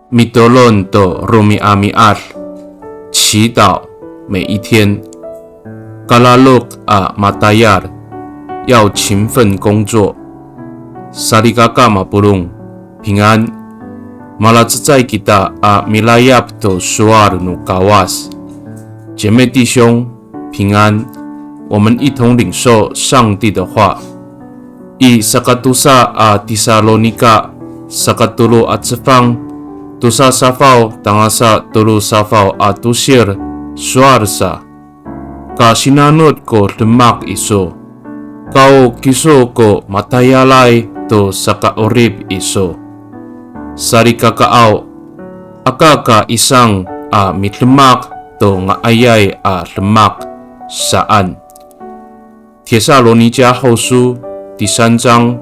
米多伦的罗米阿米阿，祈祷每一天。嘎拉洛阿马达亚，要勤奋工作。萨利嘎嘎马布隆，平安。马拉兹在吉达阿米拉亚的苏阿努嘎瓦斯，姐妹弟兄平安。我们一同领受上帝的话。以萨卡杜萨阿蒂萨罗尼卡萨卡杜鲁阿兹方。Tusa safaw tangasa tulu safaw at tusir suarsa. Ka sinanod ko lemak iso. Kau kiso ko matayalay to sa kaorib iso. Sari kakaaw, akaka isang mitlemak to nga ayay lemak saan. 帖撒罗尼迦后书第3章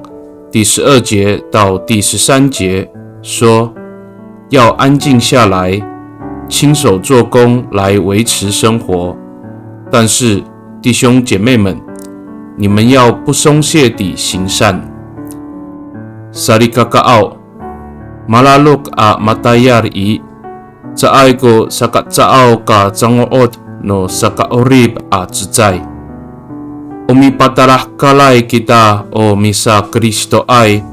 第12节到第13节说，要安静下来，亲手做工来维持生活。但是弟兄姐妹们，你们要不松懈地行善。Sari kakaaw, malalok matayar i, tsaay ko sa katsaaw ka tsangoot no sa kaorib zay. Umipatarah kalay kita o misa Kristo ay,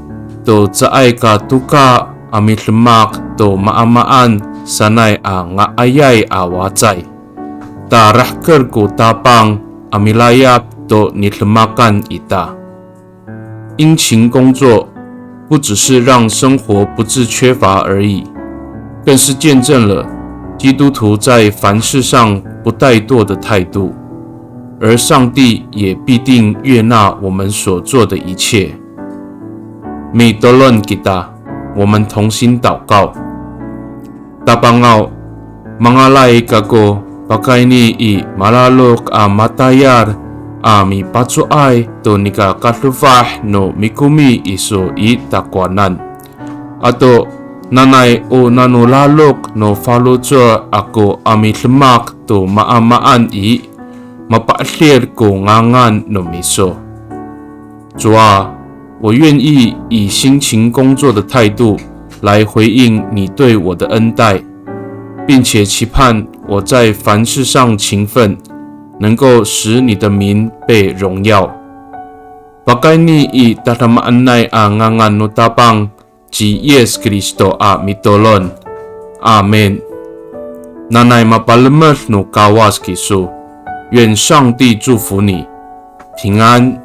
to tsaay ka tuka amit lemak to maamaan sanay nga ayay wacay. Tarahker ko tapang amilayap to nitlemakan ita. 殷勤工作不只是让生活不致缺乏而已，更是见证了基督徒在凡事上不怠惰的态度，而上帝也必定悦纳我们所做的一切。Mi tolong kita，我们同心祷告。Tapangaw, mangalay kako, pakaini i malalok matayar, mi patsuay to nika katlufah no mikumi iso i takwanan. Ato, nanay o nanulalok no falutsur ako lemak to maamaan i, mapaatlir ko ngangan no miso. 主啊，我愿意以辛勤工作的态度来回应你对我的恩待，并且期盼我在凡事上勤奋，能够使你的名被荣耀。Pakai ni i tatamaan nay ngangan no tapang ji Yes Kristo mitolon. Amen. Nanay mapalemer no kawas kiso. 愿上帝祝福你，平安。